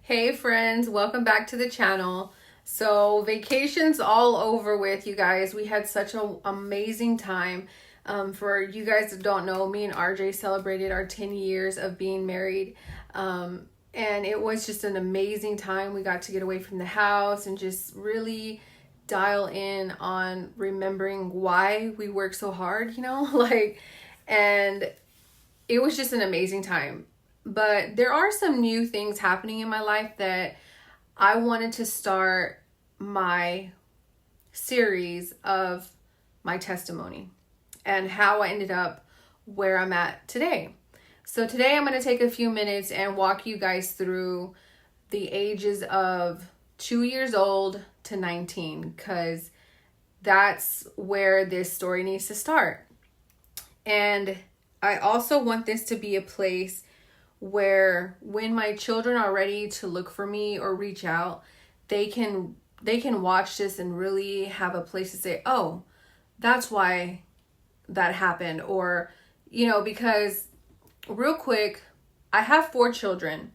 Hey friends, welcome back to the channel. So vacation's all over with, you guys. We had such an amazing time. For you guys that don't know, me and RJ celebrated our 10 years of being married. And it was just an amazing time. We got to get away from the house and just really dial in on remembering why we work so hard, and it was just an amazing time. But there are some new things happening in my life that I wanted to start my series of my testimony and how I ended up where I'm at today. So today I'm going to take a few minutes and walk you guys through the ages of 2 years old to 19, because that's where this story needs to start. And I also want this to be a place where when my children are ready to look for me or reach out, they can watch this and really have a place to say, "Oh, that's why that happened." Or, because real quick, I have 4 children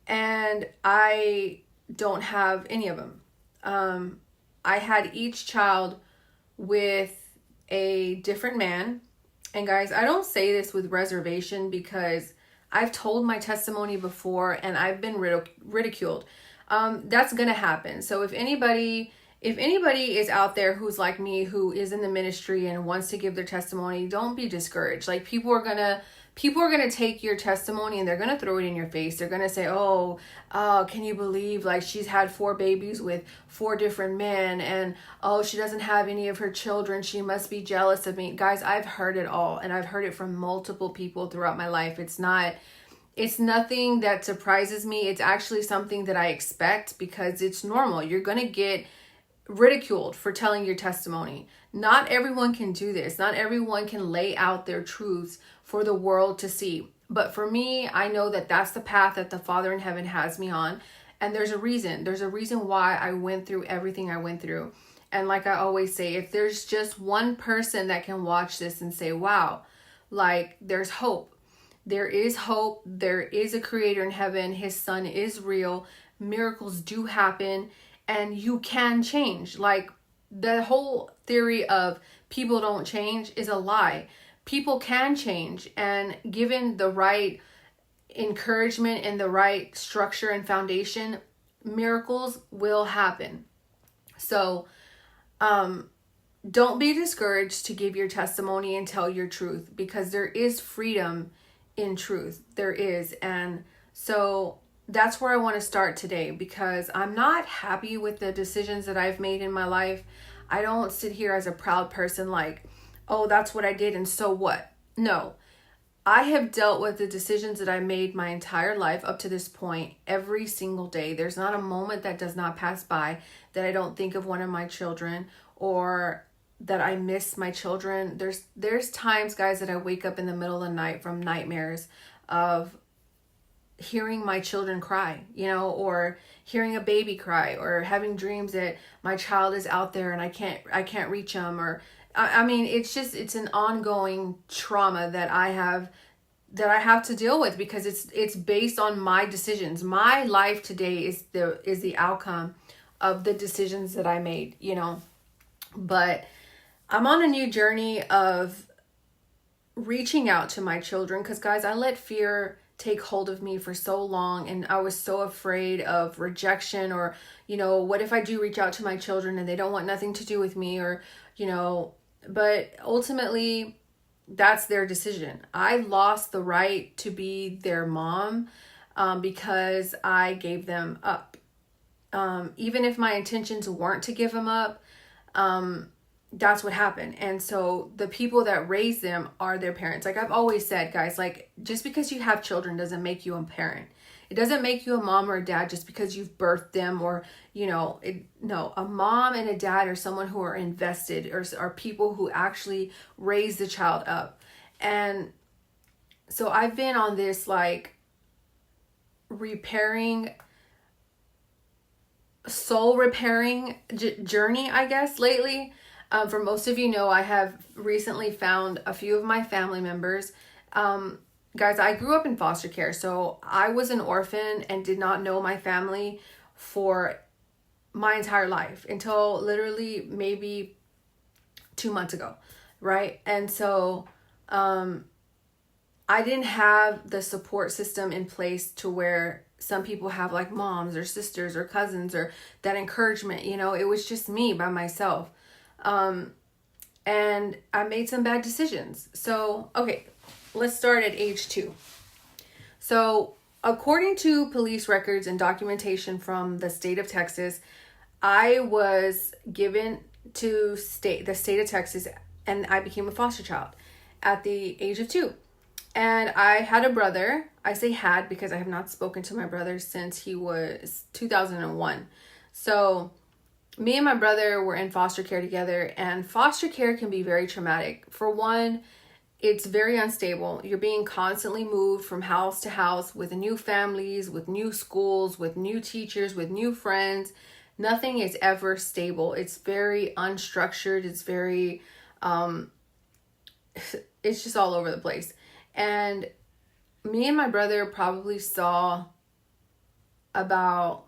and I don't have any of them. I had each child with a different man. And guys, I don't say this with reservation because I've told my testimony before and I've been ridiculed. That's gonna happen. So if anybody is out there who's like me, who is in the ministry and wants to give their testimony, don't be discouraged. Like people are gonna take your testimony and they're gonna throw it in your face. They're gonna say, "Oh, can you believe like she's had 4 babies with 4 different men, and oh, she doesn't have any of her children. She must be jealous of me." Guys, I've heard it all, and I've heard it from multiple people throughout my life. It's nothing that surprises me. It's actually something that I expect because it's normal. You're gonna get ridiculed for telling your testimony. Not everyone can do this. Not everyone can lay out their truths for the world to see. But for me, I know that that's the path that the Father in heaven has me on. And there's a reason. There's a reason why I went through everything I went through. And like I always say, if there's just one person that can watch this and say, "Wow, like there's hope. There is hope. There is a creator in heaven. His son is real. Miracles do happen. And you can change." Like the whole theory of people don't change is a lie. People can change, and given the right encouragement and the right structure and foundation, miracles will happen. So don't be discouraged to give your testimony and tell your truth, because there is freedom in truth. There is. And so that's where I want to start today, because I'm not happy with the decisions that I've made in my life. I don't sit here as a proud person like, "Oh, that's what I did and so what?" No. I have dealt with the decisions that I made my entire life up to this point every single day. There's not a moment that does not pass by that I don't think of one of my children or that I miss my children. There's times, guys, that I wake up in the middle of the night from nightmares of hearing my children cry, or hearing a baby cry, or having dreams that my child is out there and I can't reach them. Or I mean, it's an ongoing trauma that I have to deal with, because it's based on my decisions. My life today is the outcome of the decisions that I made, But I'm on a new journey of reaching out to my children, because guys, I let fear take hold of me for so long, and I was so afraid of rejection, or what if I do reach out to my children and they don't want nothing to do with me, or but ultimately that's their decision. I lost the right to be their mom because I gave them up. Even if my intentions weren't to give them up, that's what happened. And so the people that raise them are their parents. Like I've always said, guys, like just because you have children doesn't make you a parent. It doesn't make you a mom or a dad just because you've birthed them, or, no, a mom and a dad are someone who are invested, or are people who actually raise the child up. And so I've been on this like soul repairing journey, I guess, lately. For most of you know, I have recently found a few of my family members guys, I grew up in foster care. So I was an orphan and did not know my family for my entire life until literally maybe 2 months ago, right? And so I didn't have the support system in place to where some people have, like moms or sisters or cousins or that encouragement. It was just me by myself. And I made some bad decisions. So, okay, let's start at age 2. So, according to police records and documentation from the state of Texas, I was given to the state of Texas, and I became a foster child at the age of 2. And I had a brother. I say had because I have not spoken to my brother since he was 2001. So me and my brother were in foster care together, and foster care can be very traumatic. For one, it's very unstable. You're being constantly moved from house to house with new families, with new schools, with new teachers, with new friends. Nothing is ever stable. It's very unstructured. It's very, it's just all over the place. And me and my brother probably saw about,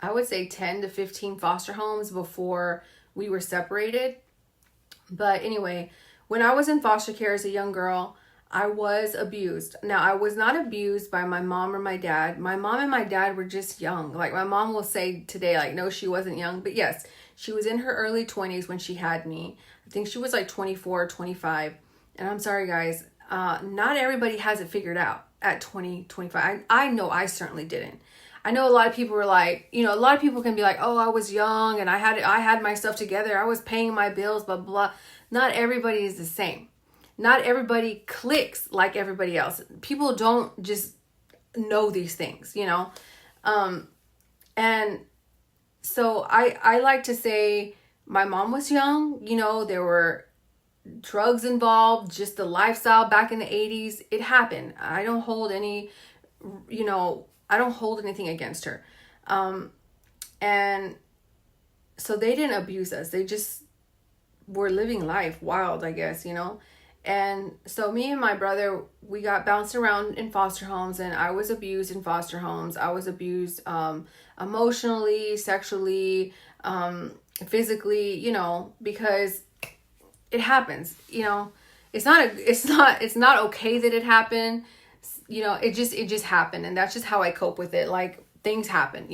I would say 10 to 15 foster homes before we were separated. But anyway, when I was in foster care as a young girl, I was abused. Now, I was not abused by my mom or my dad. My mom and my dad were just young. Like my mom will say today, like, no, she wasn't young. But yes, she was in her early 20s when she had me. I think she was like 24, 25. And I'm sorry, guys. Not everybody has it figured out at 20, 25. I know I certainly didn't. I know a lot of people were like, a lot of people can be like, oh, I was young and I had my stuff together. I was paying my bills, blah, blah, blah. Not everybody is the same. Not everybody clicks like everybody else. People don't just know these things, And so I like to say my mom was young. There were drugs involved, just the lifestyle back in the 80s. It happened. I don't hold anything against her. And so they didn't abuse us. They just were living life wild, I guess, And so me and my brother, we got bounced around in foster homes, and I was abused in foster homes. I was abused emotionally, sexually, physically, because it happens. It's not okay that it happened. It just happened, and that's just how I cope with it. Like, things happen,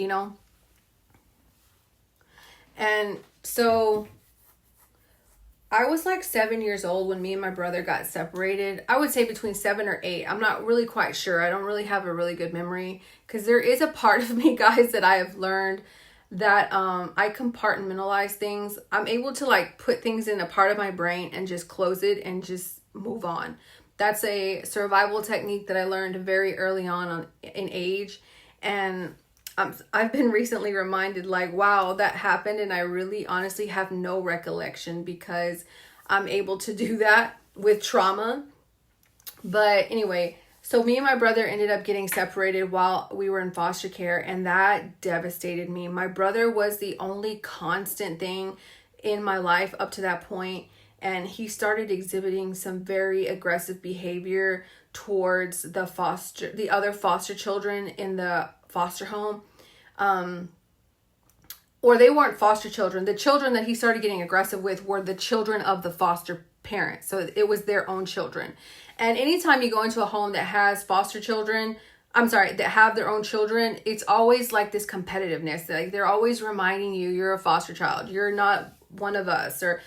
And so I was like 7 years old when me and my brother got separated. I would say between 7 or 8. I'm not really quite sure. I don't really have a really good memory, because there is a part of me, guys, that I have learned that I compartmentalize things. I'm able to like put things in a part of my brain and just close it and just move on. That's a survival technique that I learned very early on in age. And I've been recently reminded, like, wow, that happened. And I really honestly have no recollection, because I'm able to do that with trauma. But anyway, so me and my brother ended up getting separated while we were in foster care, and that devastated me. My brother was the only constant thing in my life up to that point, and he started exhibiting some very aggressive behavior towards the other foster children in the foster home. Or they weren't foster children. The children that he started getting aggressive with were the children of the foster parents. So it was their own children. And anytime you go into a home that has that have their own children, it's always like this competitiveness. Like, they're always reminding you, you're a foster child. You're not one of us. Or,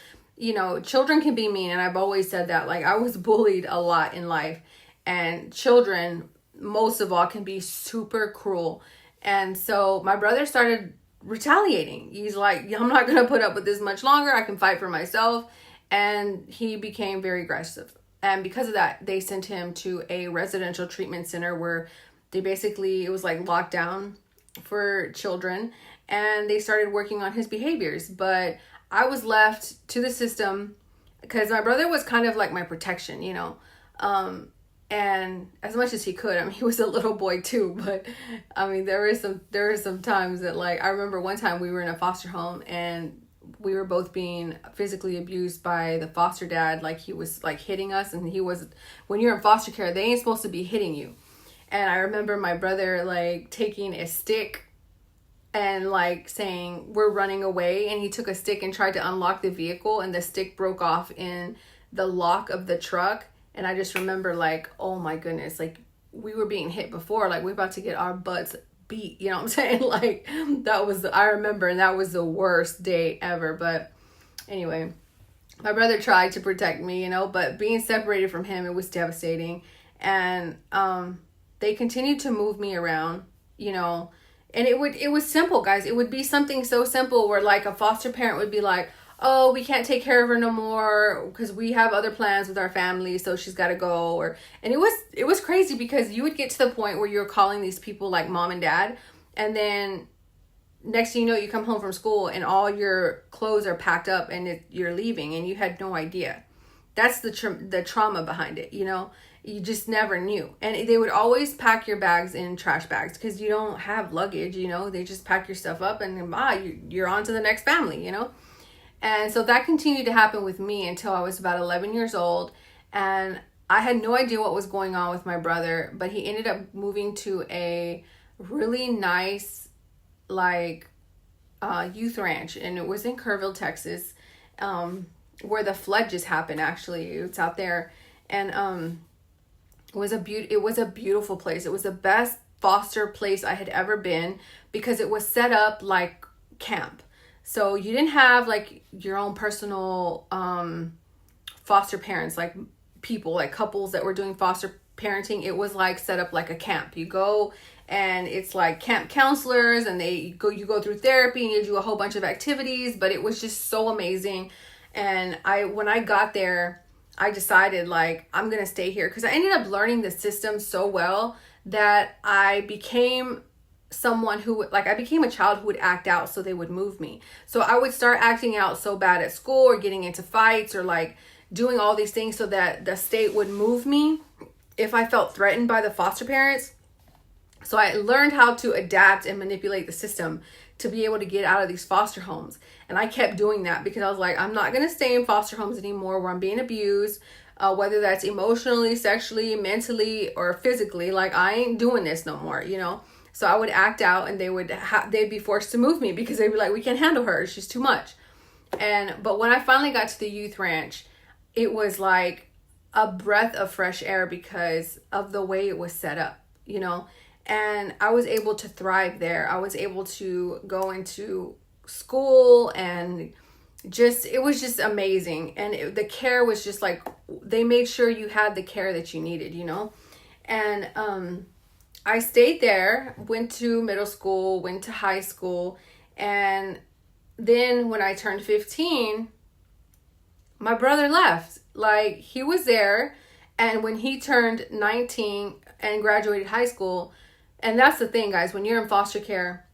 children can be mean. And I've always said that. Like, I was bullied a lot in life. And children, most of all, can be super cruel. And so my brother started retaliating. He's like, I'm not going to put up with this much longer. I can fight for myself. And he became very aggressive. And because of that, they sent him to a residential treatment center where it was like locked down for children. And they started working on his behaviors. But I was left to the system because my brother was kind of like my protection, and as much as he could. He was a little boy too, but there were some times that, like, I remember one time we were in a foster home and we were both being physically abused by the foster dad. Like he was like hitting us, and he was, when you're in foster care, they ain't supposed to be hitting you. And I remember my brother like taking a stick and like saying, we're running away. And he took a stick and tried to unlock the vehicle, and the stick broke off in the lock of the truck. And I just remember like, oh my goodness, like we were being hit before, like we're about to get our butts beat, you know what I'm saying? Like that was, I remember, and that was the worst day ever. But anyway, my brother tried to protect me, you know, but being separated from him, it was devastating. And they continued to move me around, you know, and it was simple, guys. It would be something so simple where like a foster parent would be like, oh, we can't take care of her no more because we have other plans with our family, so she's got to go. And it was crazy because you would get to the point where you're calling these people like mom and dad, and then next thing you know, you come home from school and all your clothes are packed up and you're leaving, and you had no idea. That's the trauma behind it, you know. You just never knew. And they would always pack your bags in trash bags because you don't have luggage, you know. They just pack your stuff up and you're on to the next family, you know. And so that continued to happen with me until I was about 11 years old. And I had no idea what was going on with my brother, but he ended up moving to a really nice, like, youth ranch. And it was in Kerrville, Texas, where the flood just happened, actually. It's out there. And it was a beautiful place. It was the best foster place I had ever been because it was set up like camp. So you didn't have like your own personal foster parents, like people, like couples that were doing foster parenting. It was like set up like a camp. You go and it's like camp counselors, and you go through therapy and you do a whole bunch of activities, but it was just so amazing. And when I got there, I decided like I'm going to stay here because I ended up learning the system so well that I became someone who I became a child who would act out so they would move me. So I would start acting out so bad at school or getting into fights or like doing all these things so that the state would move me if I felt threatened by the foster parents. So I learned how to adapt and manipulate the system to be able to get out of these foster homes. And I kept doing that because I was like, I'm not going to stay in foster homes anymore where I'm being abused, whether that's emotionally, sexually, mentally, or physically. Like I ain't doing this no more, you know? So I would act out and they'd be forced to move me because they'd be like, we can't handle her. She's too much. But when I finally got to the youth ranch, it was like a breath of fresh air because of the way it was set up, you know? And I was able to thrive there. I was able to go into school and it was just amazing. And the care was just like, they made sure you had the care that you needed, you know? And, I stayed there, went to middle school, went to high school, and then when I turned 15, my brother left. Like, he was there, and when he turned 19 and graduated high school, and that's the thing, guys, when you're in foster care,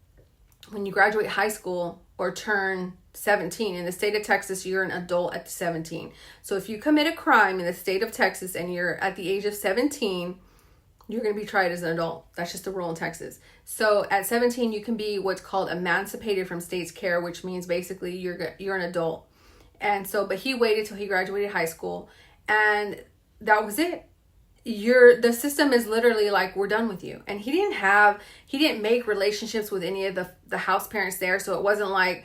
when you graduate high school or turn 17, in the state of Texas, you're an adult at 17. So if you commit a crime in the state of Texas and you're at the age of 17, you're going to be tried as an adult. That's just the rule in Texas. So at 17, you can be what's called emancipated from state's care, which means basically you're an adult. And so, but he waited till he graduated high school, and that was it. The system is literally like, we're done with you. And he didn't make relationships with any of the house parents there. So it wasn't like,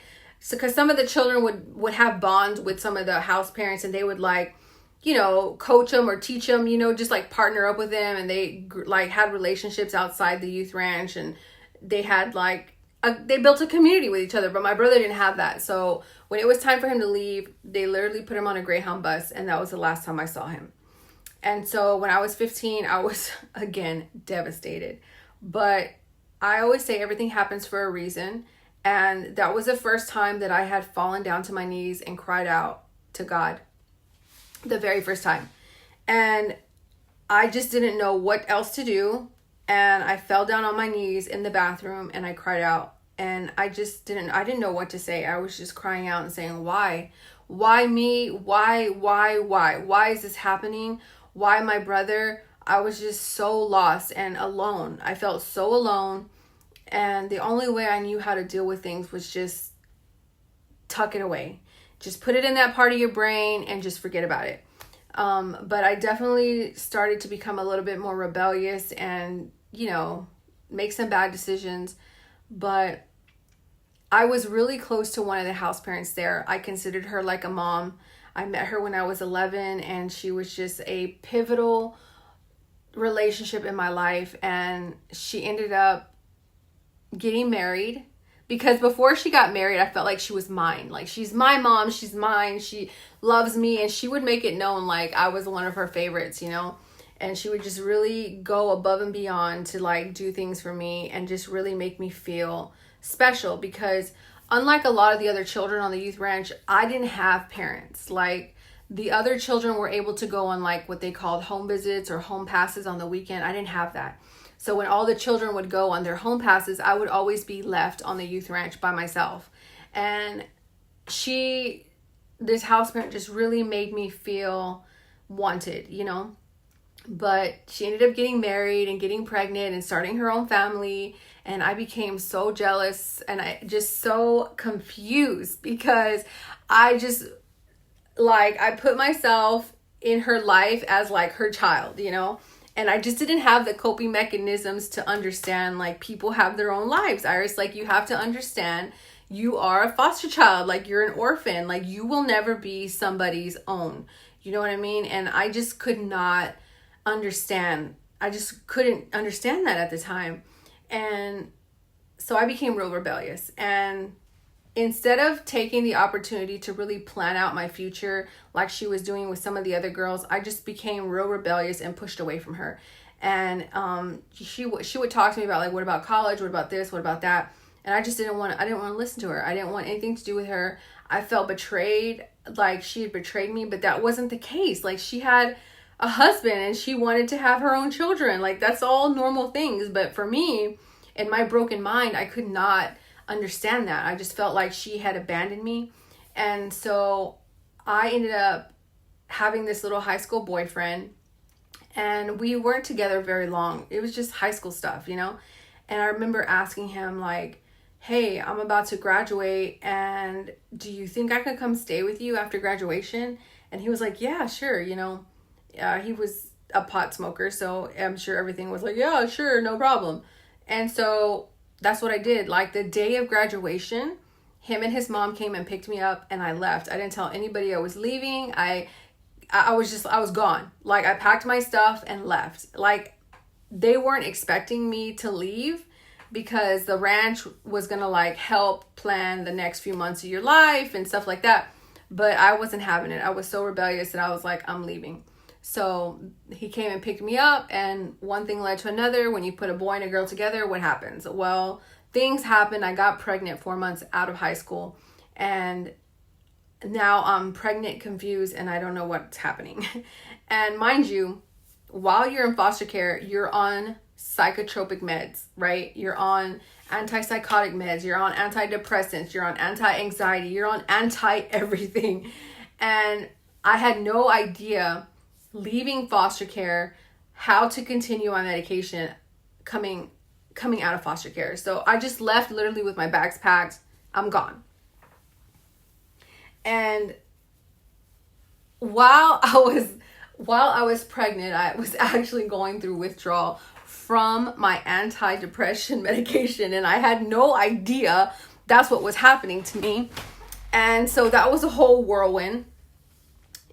because some of the children would have bonds with some of the house parents, and they would like, you know, coach them or teach them, you know, just like partner up with them. And they like had relationships outside the youth ranch, and they had like, they built a community with each other. But my brother didn't have that. So when it was time for him to leave, they literally put him on a Greyhound bus, and that was the last time I saw him. And so when I was 15, I was, again, devastated. But I always say everything happens for a reason. And that was the first time that I had fallen down to my knees and cried out to God. The very first time. And I just didn't know what else to do. And I fell down on my knees in the bathroom and I cried out. And I didn't know what to say. I was just crying out and saying, why? Why me? Why? Why is this happening? Why my brother? I was just so lost and alone. I felt so alone. And the only way I knew how to deal with things was just tuck it away. Just put it in that part of your brain and just forget about it. But I definitely started to become a little bit more rebellious and, make some bad decisions. But I was really close to one of the house parents there. I considered her like a mom. I met her when I was 11, and she was just a pivotal relationship in my life. And she ended up getting married, because before she got married, I felt like she was mine. Like, she's my mom, she's mine, she loves me, and she would make it known like I was one of her favorites, and she would just really go above and beyond to like do things for me and just really make me feel special. Because unlike a lot of the other children on the youth ranch, I didn't have parents. Like, the other children were able to go on like what they called home visits or home passes on the weekend. I didn't have that. So when all the children would go on their home passes, I would always be left on the youth ranch by myself. And this house parent just really made me feel wanted, But she ended up getting married and getting pregnant and starting her own family. And I became so jealous and I just so confused, because I just I put myself in her life as like her child, and I just didn't have the coping mechanisms to understand like people have their own lives. Iris, like, you have to understand you are a foster child, like you're an orphan, like you will never be somebody's own. You know what I mean? And I just could not understand. I just couldn't understand that at the time. And so I became real rebellious. And instead of taking the opportunity to really plan out my future like she was doing with some of the other girls, I just became real rebellious and pushed away from her. And she would talk to me about like, what about college? What about this? What about that? And I just didn't want to listen to her. I didn't want anything to do with her. I felt betrayed, like she had betrayed me, but that wasn't the case. Like, she had a husband and she wanted to have her own children. Like, that's all normal things. But for me, in my broken mind, I could not understand that. I just felt like she had abandoned me. And so I ended up having this little high school boyfriend, and we weren't together very long. It was just high school stuff, And I remember asking him like, hey, I'm about to graduate, and do you think I could come stay with you after graduation? And he was like, yeah, sure. He was a pot smoker, so I'm sure everything was like, yeah, sure, no problem. And so that's what I did. Like, the day of graduation, him and his mom came and picked me up, and I left. I didn't tell anybody I was leaving. I was gone. Like, I packed my stuff and left. Like, they weren't expecting me to leave, because the ranch was gonna like help plan the next few months of your life and stuff like that. But I wasn't having it. I was so rebellious that I was like, I'm leaving. So he came and picked me up, and one thing led to another. When you put a boy and a girl together, what happens? Well, things happened. I got pregnant 4 months out of high school, and now I'm pregnant, confused, and I don't know what's happening. And mind you, while you're in foster care, you're on psychotropic meds, right? You're on antipsychotic meds, you're on antidepressants, you're on anti-anxiety, you're on anti-everything. And I had no idea, leaving foster care, how to continue on medication coming out of foster care. So I just left literally with my bags packed. I'm gone. And while I was pregnant, I was actually going through withdrawal from my anti-depression medication, and I had no idea that's what was happening to me. And so that was a whole whirlwind,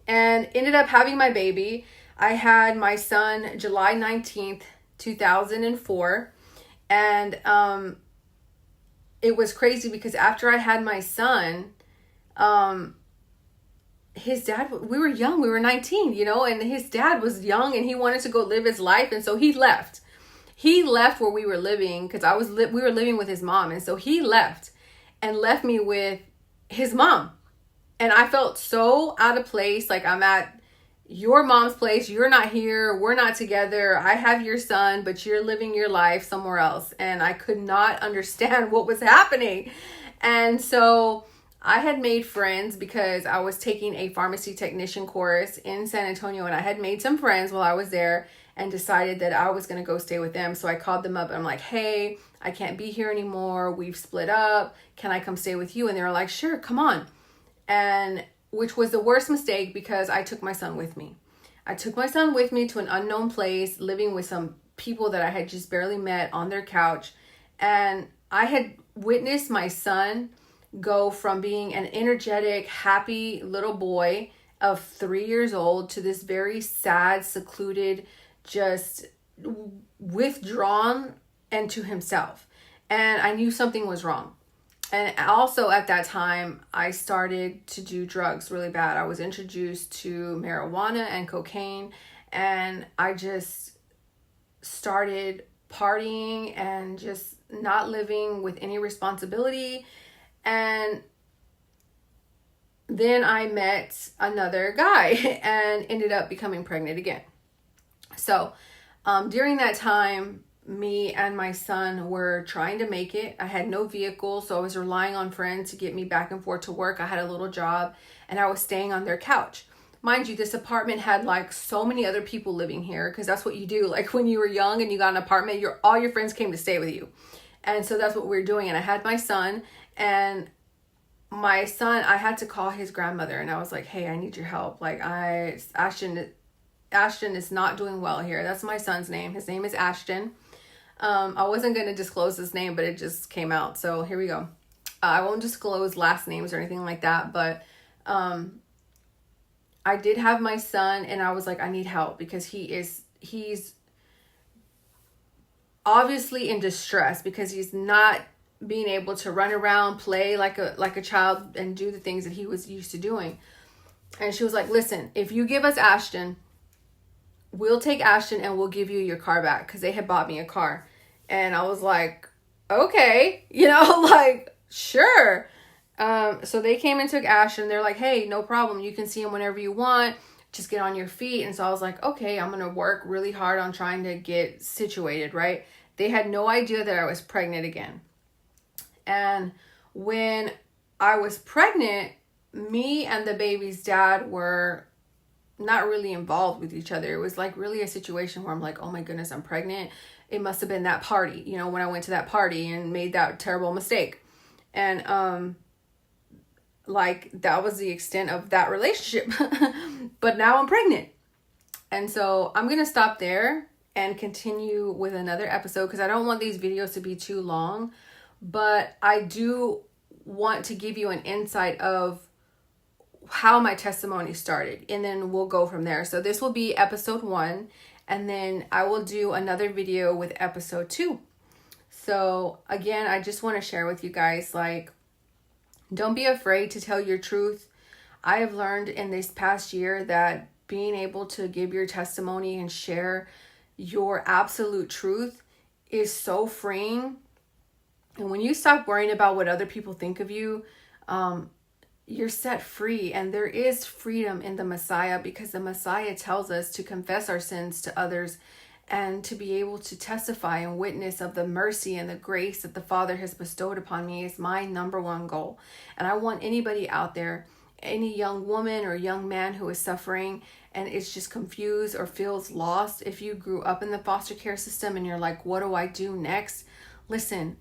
and ended up having my baby. I had my son July 19th, 2004. And it was crazy because after I had my son, his dad, we were young, we were 19, and his dad was young and he wanted to go live his life. And so he left. He left where we were living, because we were living with his mom. And so he left and left me with his mom. And I felt so out of place. Like, I'm at your mom's place. You're not here. We're not together. I have your son, but you're living your life somewhere else. And I could not understand what was happening. And so I had made friends because I was taking a pharmacy technician course in San Antonio, and I had made some friends while I was there. and decided that I was going to go stay with them. So I called them up and I'm like, hey, I can't be here anymore. We've split up. Can I come stay with you? And they were like, sure, come on. And which was the worst mistake because I took my son with me. I took my son with me to an unknown place, living with some people that I had just barely met on their couch. And I had witnessed my son go from being an energetic, happy little boy of 3 years old to this very sad, secluded, just withdrawn and to himself. And I knew something was wrong. And also at that time, I started to do drugs really bad. I was introduced to marijuana and cocaine, and I just started partying and just not living with any responsibility. And then I met another guy and ended up becoming pregnant again. So during that time, me and my son were trying to make it. I had no vehicle, so I was relying on friends to get me back and forth to work. I had a little job and I was staying on their couch. Mind you, this apartment had like so many other people living here, because that's what you do. Like when you were young and you got an apartment, all your friends came to stay with you. And so that's what we were doing. And I had my son, and my son, I had to call his grandmother and I was like, hey, I need your help. Like Ashton is not doing well here. That's my son's name. His name is Ashton. I wasn't going to disclose his name, but it just came out. So here we go. I won't disclose last names or anything like that, but I did have my son, and I was like, I need help because he's obviously in distress because he's not being able to run around, play like a child and do the things that he was used to doing. And she was like, listen, if you give us Ashton, we'll take Ashton and we'll give you your car back, because they had bought me a car. And I was like, okay, like, sure. So they came and took Ashton. They're like, hey, no problem. You can see him whenever you want. Just get on your feet. And so I was like, okay, I'm going to work really hard on trying to get situated, right? They had no idea that I was pregnant again. And when I was pregnant, me and the baby's dad were not really involved with each other. It was like really a situation where I'm like, oh my goodness, I'm pregnant. It must have been that party, when I went to that party and made that terrible mistake. And like that was the extent of that relationship. But now I'm pregnant. And so I'm going to stop there and continue with another episode, because I don't want these videos to be too long, but I do want to give you an insight of how my testimony started, and then we'll go from there. So this will be episode 1, and then I will do another video with episode 2. So again, I just want to share with you guys, like, don't be afraid to tell your truth. I have learned in this past year that being able to give your testimony and share your absolute truth is so freeing. And when you stop worrying about what other people think of you, you're set free. And there is freedom in the Messiah, because the Messiah tells us to confess our sins to others and to be able to testify and witness of the mercy and the grace that the Father has bestowed upon me is my number one goal. And I want anybody out there, any young woman or young man who is suffering and is just confused or feels lost, if you grew up in the foster care system and you're like, what do I do next? Listen,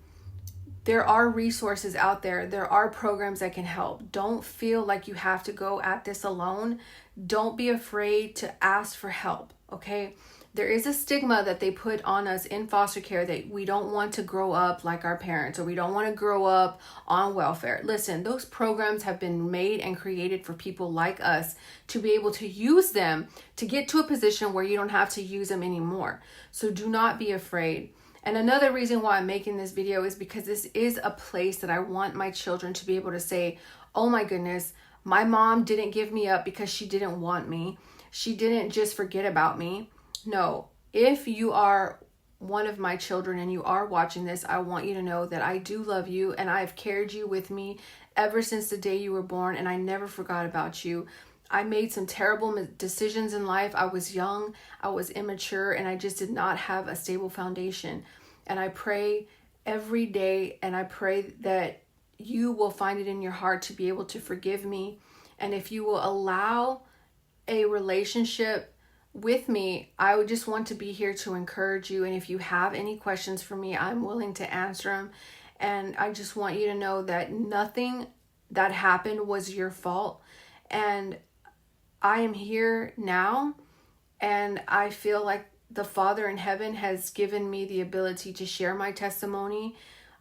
there are resources out there. There are programs that can help. Don't feel like you have to go at this alone. Don't be afraid to ask for help, okay? There is a stigma that they put on us in foster care that we don't want to grow up like our parents, or we don't want to grow up on welfare. Listen, those programs have been made and created for people like us to be able to use them to get to a position where you don't have to use them anymore. So do not be afraid. And another reason why I'm making this video is because this is a place that I want my children to be able to say, oh my goodness, my mom didn't give me up because she didn't want me. She didn't just forget about me. No, if you are one of my children and you are watching this, I want you to know that I do love you and I've carried you with me ever since the day you were born, and I never forgot about you. I made some terrible decisions in life. I was young, I was immature, and I just did not have a stable foundation. And I pray every day, and I pray that you will find it in your heart to be able to forgive me. And if you will allow a relationship with me, I would just want to be here to encourage you. And if you have any questions for me, I'm willing to answer them. And I just want you to know that nothing that happened was your fault. And I am here now, and I feel like the Father in heaven has given me the ability to share my testimony,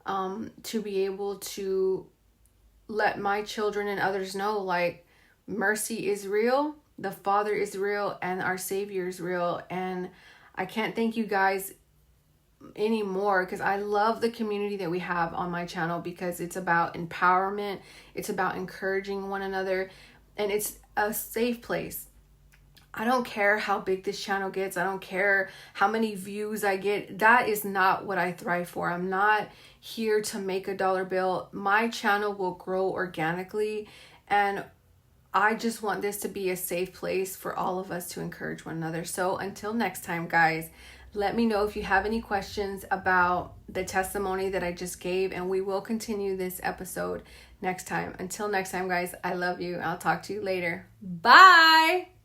to be able to let my children and others know, like, mercy is real, the Father is real, and our Savior is real. And I can't thank you guys anymore, because I love the community that we have on my channel, because it's about empowerment, it's about encouraging one another, and it's a safe place. I don't care how big this channel gets. I don't care how many views I get. That is not what I thrive for. I'm not here to make a dollar bill. My channel will grow organically, and I just want this to be a safe place for all of us to encourage one another. So until next time, guys, let me know if you have any questions about the testimony that I just gave, and we will continue this episode next time. Until next time, guys, I love you. I'll talk to you later. Bye.